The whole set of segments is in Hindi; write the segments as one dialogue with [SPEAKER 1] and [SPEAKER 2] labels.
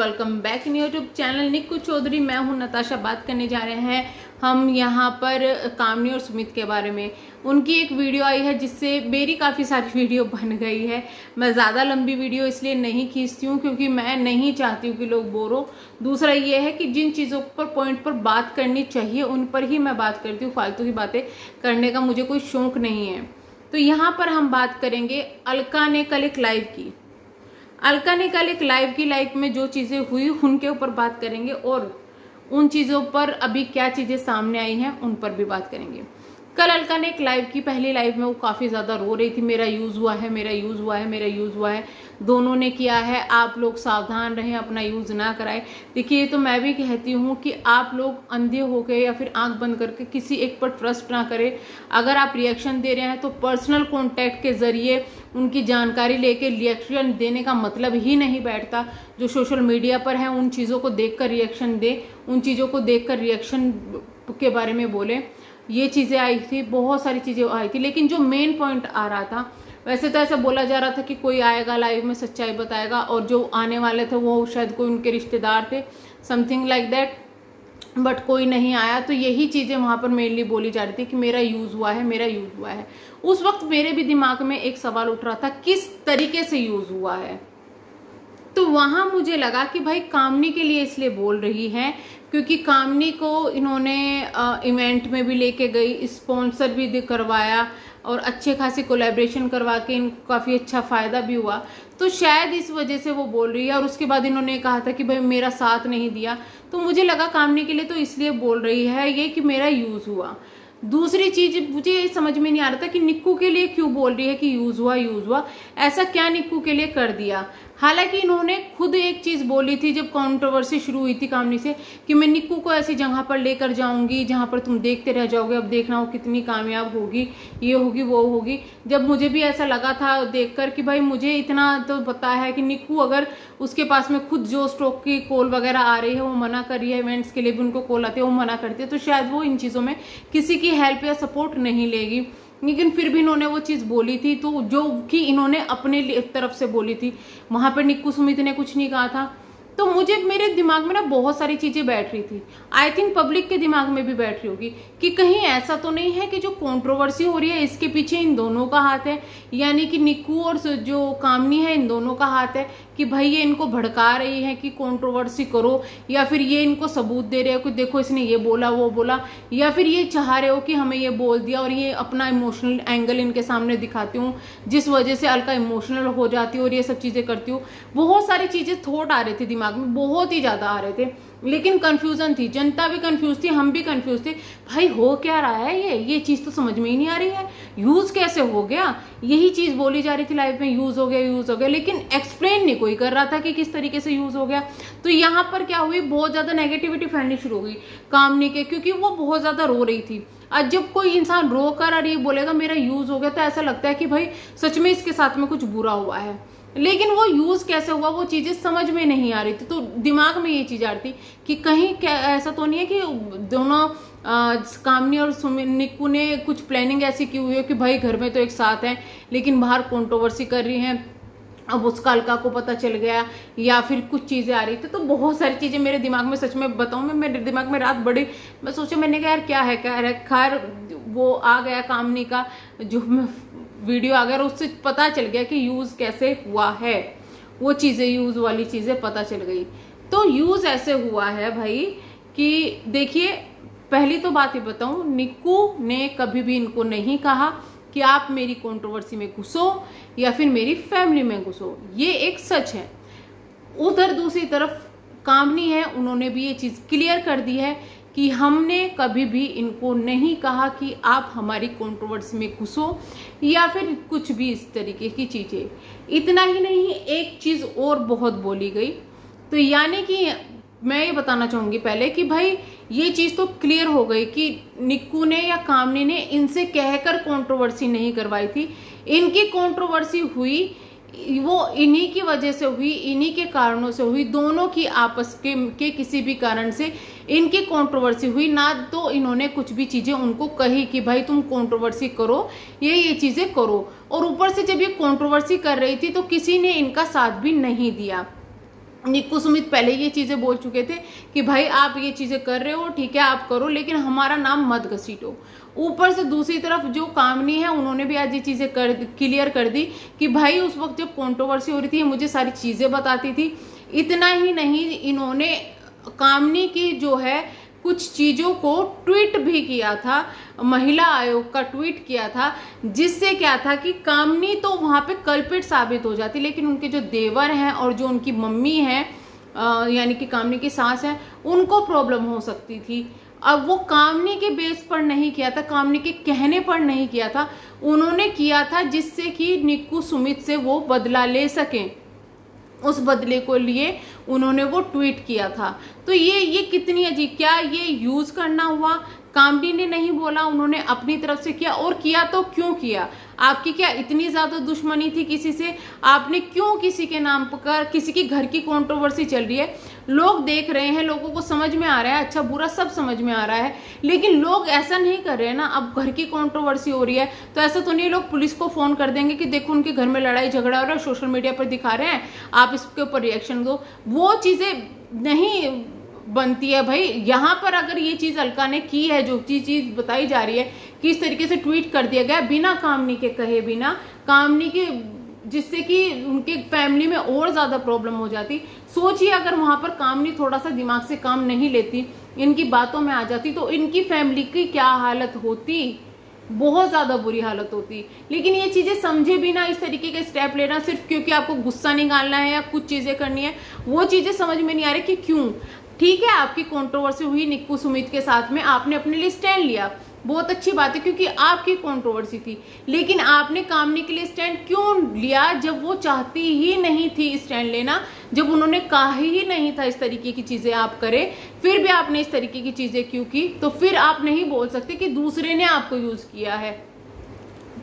[SPEAKER 1] Welcome back in YouTube channel Nikku Chaudhary. मैं हूं नताशा। बात करने जा रहे हैं हम यहाँ पर कामनी और सुमित के बारे में। उनकी एक वीडियो आई है जिससे मेरी काफ़ी सारी वीडियो बन गई है। मैं ज़्यादा लंबी वीडियो इसलिए नहीं खींचती हूँ क्योंकि मैं नहीं चाहती हूँ कि लोग बोर हो। दूसरा ये है कि जिन चीज़ों पर पॉइंट पर बात करनी चाहिए उन पर ही मैं बात करती हूँ। फालतू की बातें करने का मुझे कोई शौक नहीं है। तो यहाँ पर हम बात करेंगे अलका ने कल एक लाइव की। अलका ने कल एक लाइव में जो चीज़ें हुई उनके ऊपर बात करेंगे और उन चीज़ों पर अभी क्या चीज़ें सामने आई हैं उन पर भी बात करेंगे। कल अलका ने एक लाइव की। पहली लाइव में वो काफ़ी ज़्यादा रो रही थी, मेरा यूज़ हुआ है, मेरा यूज़ हुआ है, मेरा यूज़ हुआ है। दोनों ने किया है, आप लोग सावधान रहें, अपना यूज़ ना कराएं। देखिए, तो मैं भी कहती हूँ कि आप लोग अंधे हो गए या फिर आंख बंद करके किसी एक पर ट्रस्ट ना करें। अगर आप रिएक्शन दे रहे हैं तो पर्सनल कॉन्टैक्ट के ज़रिए उनकी जानकारी लेके रिएक्शन देने का मतलब ही नहीं बैठता। जो सोशल मीडिया पर है उन चीज़ों को देखकर रिएक्शन दे, उन चीज़ों को देखकर रिएक्शन के बारे में बोले। ये चीज़ें आई थी, बहुत सारी चीज़ें आई थी, लेकिन जो मेन पॉइंट आ रहा था, वैसे तो ऐसा बोला जा रहा था कि कोई आएगा लाइव में सच्चाई बताएगा और जो आने वाले थे वो शायद कोई उनके रिश्तेदार थे, समथिंग लाइक दैट, बट कोई नहीं आया। तो यही चीज़ें वहाँ पर मेनली बोली जा रही थी कि मेरा यूज़ हुआ है, मेरा यूज़ हुआ है। उस वक्त मेरे भी दिमाग में एक सवाल उठ रहा था, किस तरीके से यूज़ हुआ है। तो वहाँ मुझे लगा कि भाई कामनी के लिए इसलिए बोल रही है क्योंकि कामनी को इन्होंने इवेंट में भी लेके गई, स्पॉन्सर भी करवाया और अच्छे खासे कोलैबोरेशन करवा के इनको काफ़ी अच्छा फ़ायदा भी हुआ। तो शायद इस वजह से वो बोल रही है। और उसके बाद इन्होंने कहा था कि भाई मेरा साथ नहीं दिया। तो मुझे लगा कामनी के लिए तो इसलिए बोल रही है ये कि मेरा यूज़ हुआ। दूसरी चीज मुझे समझ में नहीं आ रहा था कि निक्कू के लिए क्यों बोल रही है कि यूज हुआ, यूज हुआ। ऐसा क्या निक्कू के लिए कर दिया। हालांकि इन्होंने खुद एक चीज बोली थी जब कंट्रोवर्सी शुरू हुई थी कामनी से कि मैं निक्कू को ऐसी जगह पर लेकर जाऊंगी जहां पर तुम देखते रह जाओगे, अब देखना वो कितनी कामयाब होगी, ये होगी वो होगी। जब मुझे भी ऐसा लगा था देखकर कि भाई मुझे इतना तो पता है कि निक्कू अगर उसके पास में खुद जो स्टॉक की कॉल वगैरह आ रही है वो मना कर रही है, इवेंट्स के लिए भी उनको कॉल आती है वो मना करती है, तो शायद वो इन चीज़ों में किसी की हेल्प या सपोर्ट नहीं लेगी। लेकिन फिर भी इन्होंने वो चीज़ बोली थी, तो जो कि इन्होंने अपने तरफ से बोली थी, वहां पर निक्कू सुमित ने कुछ नहीं कहा था। तो मुझे मेरे दिमाग में ना बहुत सारी चीज़ें बैठ रही थी। आई थिंक पब्लिक के दिमाग में भी बैठ रही होगी कि कहीं ऐसा तो नहीं है कि जो कंट्रोवर्सी हो रही है इसके पीछे इन दोनों का हाथ है, यानी कि निक्कू और जो कामनी है इन दोनों का हाथ है कि भाई ये इनको भड़का रही है कि कंट्रोवर्सी करो, या फिर ये इनको सबूत दे रहे हो कि देखो इसने ये बोला वो बोला, या फिर ये चाह रहे हो कि हमें ये बोल दिया और ये अपना इमोशनल एंगल इनके सामने दिखाती हूँ जिस वजह से अलका इमोशनल हो जाती है और ये सब चीज़ें करती हूँ। बहुत सारी चीज़ें थॉट आ रहे थे दिमाग में, बहुत ही ज़्यादा आ रहे थे, लेकिन कंफ्यूजन थी, जनता भी कंफ्यूज थी, हम भी कंफ्यूज थे। भाई हो क्या रहा है, ये चीज़ तो समझ में ही नहीं आ रही है, यूज़ कैसे हो गया। यही चीज़ बोली जा रही थी लाइव में, यूज़ हो गया, यूज़ हो गया, लेकिन एक्सप्लेन नहीं कोई कर रहा था कि किस तरीके से यूज़ हो गया। तो यहाँ पर क्या हुई, बहुत ज़्यादा नेगेटिविटी फैलनी शुरू हो गई कामनी के, क्योंकि वो बहुत ज़्यादा रो रही थी। आज जब कोई इंसान रो कर और ये बोलेगा मेरा यूज़ हो गया तो ऐसा लगता है कि भाई सच में इसके साथ में कुछ बुरा हुआ है, लेकिन वो यूज कैसे हुआ वो चीजें समझ में नहीं आ रही थी। तो दिमाग में ये चीज आ रही थी कि कहीं क्या ऐसा तो नहीं है कि दोनों कामनी और निक्कू ने कुछ प्लानिंग ऐसी की हुई है कि भाई घर में तो एक साथ हैं लेकिन बाहर कंट्रोवर्सी कर रही हैं, अब उसका अलका को पता चल गया, या फिर कुछ चीज़ें आ रही थी। तो बहुत सारी चीज़ें मेरे दिमाग में, सच में बताऊं मैं, मेरे दिमाग में रात बड़ी, मैं सोचा, मैंने कहा यार क्या है खैर वो आ गया कामनी का जो वीडियो आ गया और उससे पता चल गया कि यूज़ कैसे हुआ है, वो चीज़ें यूज़ वाली चीज़ें पता चल गई। तो यूज़ ऐसे हुआ है भाई कि देखिए, पहली तो बात ही बताऊं, निक्कू ने कभी भी इनको नहीं कहा कि आप मेरी कंट्रोवर्सी में घुसो या फिर मेरी फैमिली में घुसो, ये एक सच है। उधर दूसरी तरफ कामनी है, उन्होंने भी ये चीज़ क्लियर कर दी है कि हमने कभी भी इनको नहीं कहा कि आप हमारी कंट्रोवर्सी में घुसो या फिर कुछ भी इस तरीके की चीज़ें। इतना ही नहीं, एक चीज़ और बहुत बोली गई। तो यानी कि मैं ये बताना चाहूँगी पहले कि भाई ये चीज़ तो क्लियर हो गई कि निक्कू ने या कामनी ने इनसे कहकर कंट्रोवर्सी नहीं करवाई थी। इनकी कंट्रोवर्सी हुई वो इन्हीं की वजह से हुई, इन्हीं के कारणों से हुई, दोनों की आपस के किसी भी कारण से इनकी कंट्रोवर्सी हुई ना। तो इन्होंने कुछ भी चीज़ें उनको कही कि भाई तुम कंट्रोवर्सी करो, ये चीज़ें करो, और ऊपर से जब ये कंट्रोवर्सी कर रही थी तो किसी ने इनका साथ भी नहीं दिया। निक्कू सुमित पहले ये चीज़ें बोल चुके थे कि भाई आप ये चीज़ें कर रहे हो ठीक है आप करो, लेकिन हमारा नाम मत घसीटो। ऊपर से दूसरी तरफ जो कामनी है उन्होंने भी आज ये चीज़ें क्लियर कर दी कि भाई उस वक्त जब कंट्रोवर्सी हो रही थी मुझे सारी चीज़ें बताती थी। इतना ही नहीं, इन्होंने कामनी की जो है कुछ चीज़ों को ट्वीट भी किया था, महिला आयोग का ट्वीट किया था, जिससे क्या था कि कामनी तो वहाँ पे कल्पित साबित हो जाती, लेकिन उनके जो देवर हैं और जो उनकी मम्मी हैं यानी कि कामनी की सास है उनको प्रॉब्लम हो सकती थी। अब वो कामनी के बेस पर नहीं किया था, कामनी के कहने पर नहीं किया था, उन्होंने किया था जिससे कि निक्कू सुमित से वो बदला ले सकें। उस बदले को लिए उन्होंने वो ट्वीट किया था। तो ये कितनी अजीब, क्या ये यूज करना हुआ? कामनी ने नहीं बोला, उन्होंने अपनी तरफ से किया, और किया तो क्यों किया? आपकी क्या इतनी ज्यादा दुश्मनी थी किसी से? आपने क्यों किसी के नाम पर, किसी की घर की कंट्रोवर्सी चल रही है, लोग देख रहे हैं, लोगों को समझ में आ रहा है, अच्छा बुरा सब समझ में आ रहा है, लेकिन लोग ऐसा नहीं कर रहे हैं ना। अब घर की कंट्रोवर्सी हो रही है तो ऐसा तो नहीं लोग पुलिस को फोन कर देंगे कि देखो उनके घर में लड़ाई झगड़ा हो रहा है, सोशल मीडिया पर दिखा रहे हैं, आप इसके ऊपर रिएक्शन दो। वो चीजें नहीं बनती है भाई। यहाँ पर अगर ये चीज अलका ने की है, जो चीज बताई जा रही है कि इस तरीके से ट्वीट कर दिया गया बिना कामनी के कहे, बिना कामनी के, जिससे कि उनके फैमिली में और ज्यादा प्रॉब्लम हो जाती। सोचिए अगर वहां पर कामनी थोड़ा सा दिमाग से काम नहीं लेती, इनकी बातों में आ जाती, तो इनकी फैमिली की क्या हालत होती, बहुत ज्यादा बुरी हालत होती। लेकिन ये चीजें समझे बिना इस तरीके के स्टेप लेना सिर्फ क्योंकि आपको गुस्सा निकालना है या कुछ चीजें करनी है, वो चीजें समझ में नहीं आ रही कि क्यों। ठीक है आपकी कंट्रोवर्सी हुई निक्कू सुमित के साथ में, आपने अपने लिए स्टैंड लिया, बहुत अच्छी बात है क्योंकि आपकी कंट्रोवर्सी थी, लेकिन आपने कामनी के लिए स्टैंड क्यों लिया जब वो चाहती ही नहीं थी स्टैंड लेना, जब उन्होंने कहा ही नहीं था इस तरीके की चीजें आप करें, फिर भी आपने इस तरीके की चीजें क्यों की? तो फिर आप नहीं बोल सकते कि दूसरे ने आपको यूज किया है।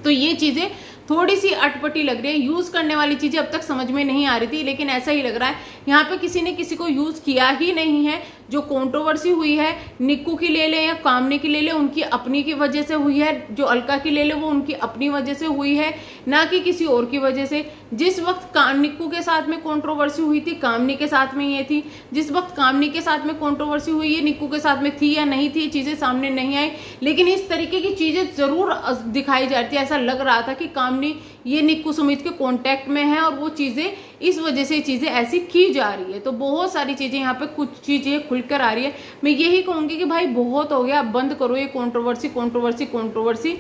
[SPEAKER 1] तो ये चीजें थोड़ी सी अटपटी लग रही है, यूज करने वाली चीजें अब तक समझ में नहीं आ रही थी, लेकिन ऐसा ही लग रहा है यहाँ पे किसी ने किसी को यूज किया ही नहीं है। जो कंट्रोवर्सी हुई है निक्कू की ले ले या कामनी की ले ले, उनकी अपनी की वजह से हुई है, जो अलका की ले ले वो उनकी अपनी वजह से हुई है, ना कि किसी और की वजह से। जिस वक्त निक्कू के साथ में कंट्रोवर्सी हुई थी कामनी के साथ में ये थी, जिस वक्त कामनी के साथ में कंट्रोवर्सी हुई है निक्कू के साथ में थी या नहीं थी, चीजें सामने नहीं आई, लेकिन इस तरीके की चीजें जरूर दिखाई जा रही थी। ऐसा लग रहा था कि कामनी ये निक्कू सुमित के कांटेक्ट में है और वो चीजें इस वजह से चीजें ऐसी की जा रही है। तो बहुत सारी चीजें यहाँ पे कुछ चीजें खुलकर आ रही है। मैं यही कहूंगी कि भाई बहुत हो गया, बंद करो ये कंट्रोवर्सी।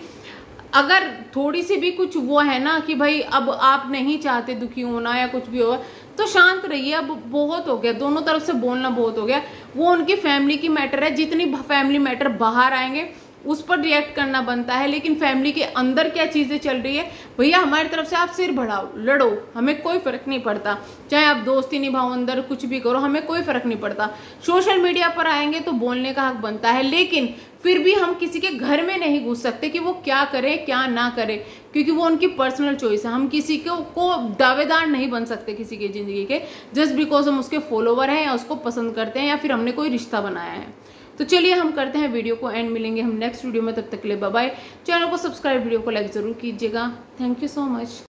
[SPEAKER 1] अगर थोड़ी सी भी कुछ वो है ना कि भाई अब आप नहीं चाहते दुखी होना या कुछ भी हो, तो शांत रहिए। अब बहुत हो गया, दोनों तरफ से बोलना बहुत हो गया। वो उनकी फैमिली की मैटर है, जितनी फैमिली मैटर बाहर आएंगे उस पर रिएक्ट करना बनता है, लेकिन फैमिली के अंदर क्या चीजें चल रही है भैया हमारी तरफ से आप सिर बढ़ाओ, लड़ो, हमें कोई फर्क नहीं पड़ता। चाहे आप दोस्ती निभाओ, अंदर कुछ भी करो, हमें कोई फर्क नहीं पड़ता। सोशल मीडिया पर आएंगे तो बोलने का हक बनता है, लेकिन फिर भी हम किसी के घर में नहीं घुस सकते कि वो क्या करे क्या ना करे, क्योंकि वो उनकी पर्सनल चॉइस है। हम किसी को दावेदार नहीं बन सकते किसी की जिंदगी के, जस्ट बिकॉज हम उसके फॉलोवर हैं या उसको पसंद करते हैं या फिर हमने कोई रिश्ता बनाया है। तो चलिए हम करते हैं वीडियो को एंड, मिलेंगे हम नेक्स्ट वीडियो में, तब तक के लिए बाय बाय। चैनल को सब्सक्राइब, वीडियो को लाइक जरूर कीजिएगा। Thank you so much.